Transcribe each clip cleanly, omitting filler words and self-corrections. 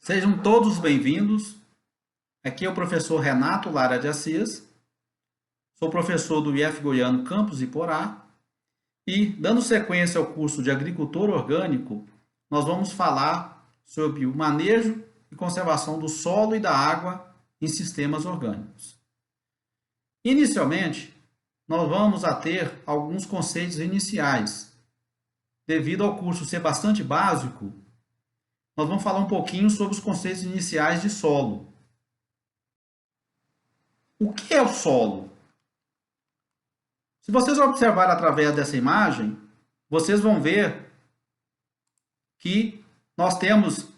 Sejam todos bem-vindos. Aqui é o professor Renato Lara de Assis. Sou professor do IF Goiano Campus Iporá. E, dando sequência ao curso de Agricultor Orgânico, nós vamos falar sobre o manejo e conservação do solo e da água em sistemas orgânicos. Inicialmente, nós vamos ter alguns conceitos iniciais. Devido ao curso ser bastante básico, nós vamos falar um pouquinho sobre os conceitos iniciais de solo. O que é o solo? Se vocês observarem através dessa imagem, vocês vão ver que nós temos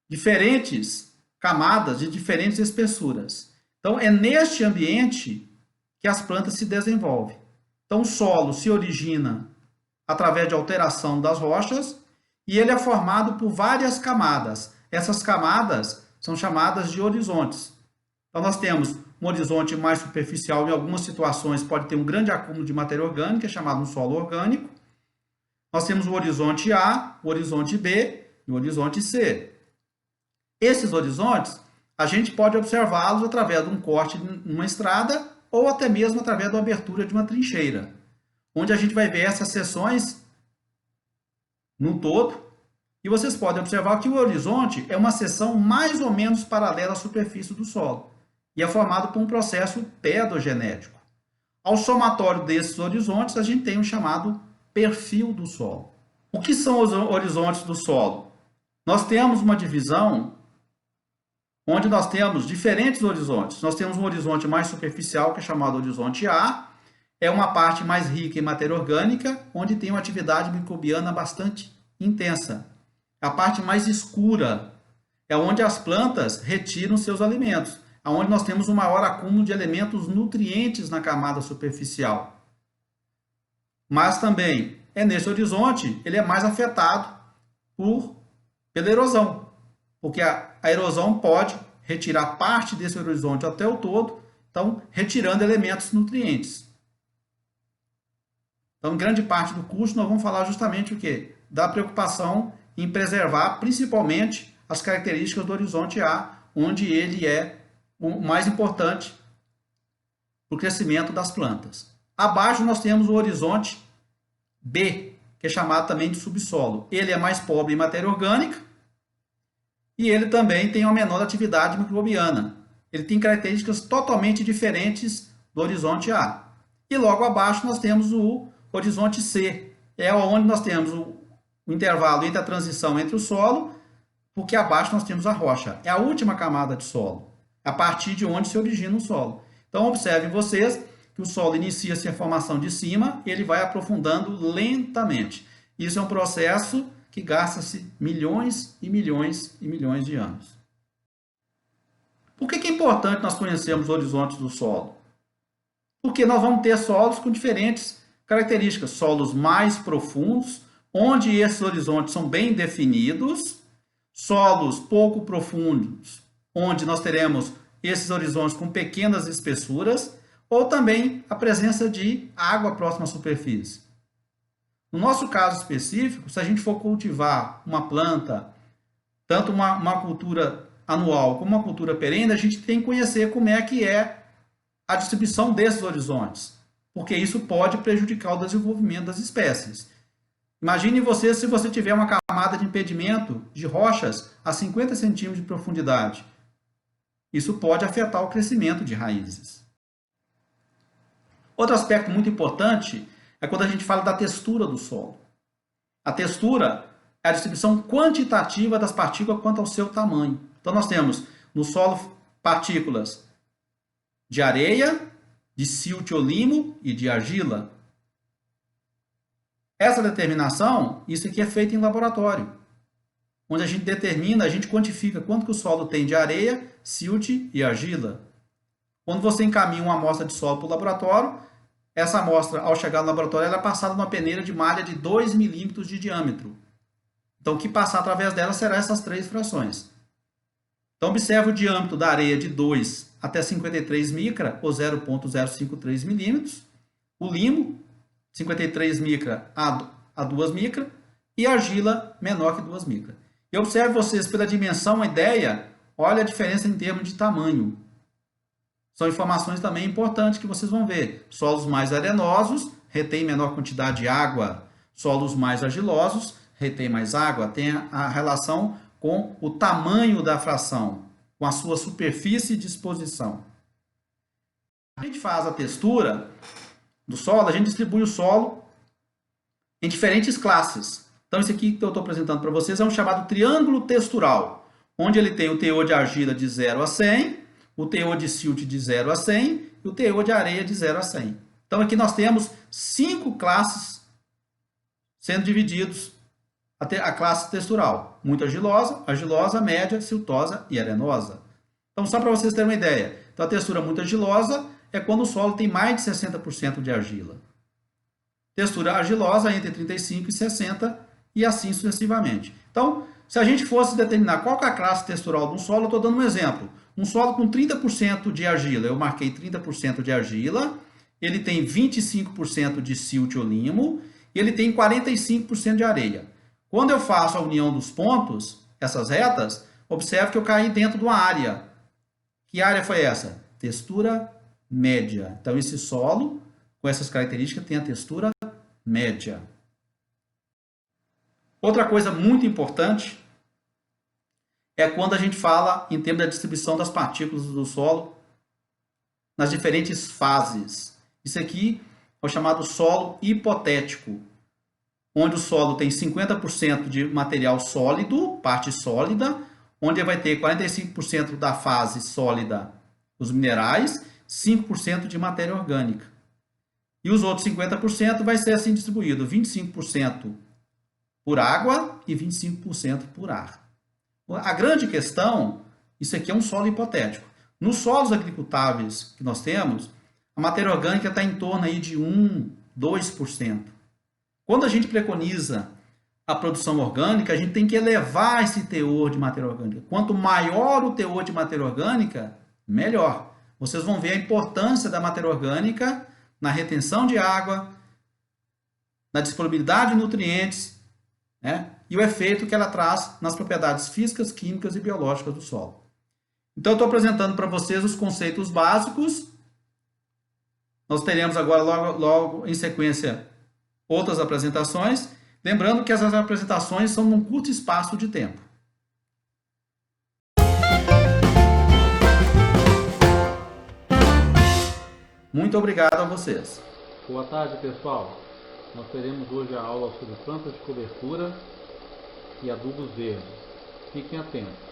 diferentes camadas de diferentes espessuras. Então, é neste ambiente que as plantas se desenvolvem. Então, o solo se origina através de alteração das rochas e ele é formado por várias camadas. Essas camadas são chamadas de horizontes. Então, nós temos um horizonte mais superficial, em algumas situações pode ter um grande acúmulo de matéria orgânica, chamado um solo orgânico. Nós temos o horizonte A, o horizonte B e o horizonte C. Esses horizontes, a gente pode observá-los através de um corte numa estrada ou até mesmo através da abertura de uma trincheira, onde a gente vai ver essas seções no todo. E vocês podem observar que o horizonte é uma seção mais ou menos paralela à superfície do solo e é formado por um processo pedogenético. Ao somatório desses horizontes, a gente tem o chamado perfil do solo. O que são os horizontes do solo? Nós temos uma divisão onde nós temos diferentes horizontes. Nós temos um horizonte mais superficial, que é chamado horizonte A, é uma parte mais rica em matéria orgânica, onde tem uma atividade microbiana bastante intensa. A parte mais escura é onde as plantas retiram seus alimentos, onde nós temos um maior acúmulo de elementos nutrientes na camada superficial. Mas também é nesse horizonte, ele é mais afetado pela erosão, porque a erosão pode retirar parte desse horizonte até o todo, então retirando elementos nutrientes. Então, em grande parte do curso, nós vamos falar justamente o quê? Da preocupação em preservar, principalmente, as características do horizonte A, onde ele é o mais importante para o crescimento das plantas. Abaixo nós temos o horizonte B, que é chamado também de subsolo. Ele é mais pobre em matéria orgânica e ele também tem uma menor atividade microbiana. Ele tem características totalmente diferentes do horizonte A. E logo abaixo nós temos o horizonte C, é onde nós temos o intervalo entre a transição entre o solo, porque abaixo nós temos a rocha. É a última camada de solo, a partir de onde se origina o solo. Então, observem vocês que o solo inicia-se a formação de cima e ele vai aprofundando lentamente. Isso é um processo que gasta-se milhões e milhões e milhões de anos. Por que é importante nós conhecermos os horizontes do solo? Porque nós vamos ter solos com diferentes características. Solos mais profundos, onde esses horizontes são bem definidos. Solos pouco profundos, onde nós teremos esses horizontes com pequenas espessuras, ou também a presença de água próxima à superfície. No nosso caso específico, se a gente for cultivar uma planta, tanto uma cultura anual como uma cultura perene, a gente tem que conhecer como é que é a distribuição desses horizontes, porque isso pode prejudicar o desenvolvimento das espécies. Imagine você se você tiver uma camada de impedimento de rochas a 50 centímetros de profundidade. Isso pode afetar o crescimento de raízes. Outro aspecto muito importante é quando a gente fala da textura do solo. A textura é a distribuição quantitativa das partículas quanto ao seu tamanho. Então, nós temos no solo partículas de areia, de silt ou limo e de argila. Essa determinação, isso aqui é feito em laboratório, onde a gente determina, a gente quantifica quanto que o solo tem de areia, silt e argila. Quando você encaminha uma amostra de solo para o laboratório, essa amostra, ao chegar no laboratório, ela é passada numa peneira de malha de 2 milímetros de diâmetro. Então, o que passar através dela será essas três frações. Então, observe o diâmetro da areia de 2 até 53 micra, ou 0,053 milímetros. O limo, 53 micra a 2 micra, e argila menor que 2 micra. E observe vocês, pela dimensão, uma ideia, olha a diferença em termos de tamanho. São informações também importantes que vocês vão ver. Solos mais arenosos retêm menor quantidade de água. Solos mais argilosos retêm mais água. Tem a relação com o tamanho da fração, com a sua superfície e disposição. A gente faz a textura do solo, a gente distribui o solo em diferentes classes. Então, esse aqui que eu estou apresentando para vocês é um chamado triângulo textural, onde ele tem o teor de argila de 0 a 100, o teor de silt de 0 a 100 e o teor de areia de 0 a 100. Então, aqui nós temos 5 classes sendo divididos a classe textural. Muito argilosa, argilosa, média, siltosa e arenosa. Então, só para vocês terem uma ideia. Então, a textura muito argilosa é quando o solo tem mais de 60% de argila. Textura argilosa entre 35% e 60% e assim sucessivamente. Então, se a gente fosse determinar qual é a classe textural de um solo, eu estou dando um exemplo. Um solo com 30% de argila, eu marquei 30% de argila, ele tem 25% de silt ou limo e ele tem 45% de areia. Quando eu faço a união dos pontos, essas retas, observe que eu caí dentro de uma área. Que área foi essa? Textura média. Então, esse solo, com essas características, tem a textura média. Outra coisa muito importante é quando a gente fala em termos da distribuição das partículas do solo nas diferentes fases. Isso aqui é o chamado solo hipotético, onde o solo tem 50% de material sólido, parte sólida, onde vai ter 45% da fase sólida, os minerais, 5% de matéria orgânica. E os outros 50% vai ser assim distribuído, 25% por água e 25% por ar. A grande questão, isso aqui é um solo hipotético. Nos solos agricultáveis que nós temos, a matéria orgânica está em torno aí de 1, 2%. Quando a gente preconiza a produção orgânica, a gente tem que elevar esse teor de matéria orgânica. Quanto maior o teor de matéria orgânica, melhor. Vocês vão ver a importância da matéria orgânica na retenção de água, na disponibilidade de nutrientes, né? E o efeito que ela traz nas propriedades físicas, químicas e biológicas do solo. Então, eu estou apresentando para vocês os conceitos básicos. Nós teremos agora, logo em sequência, outras apresentações. Lembrando que essas apresentações são num curto espaço de tempo. Muito obrigado a vocês. Boa tarde, pessoal. Nós teremos hoje a aula sobre plantas de cobertura e adubos verdes. Fiquem atentos.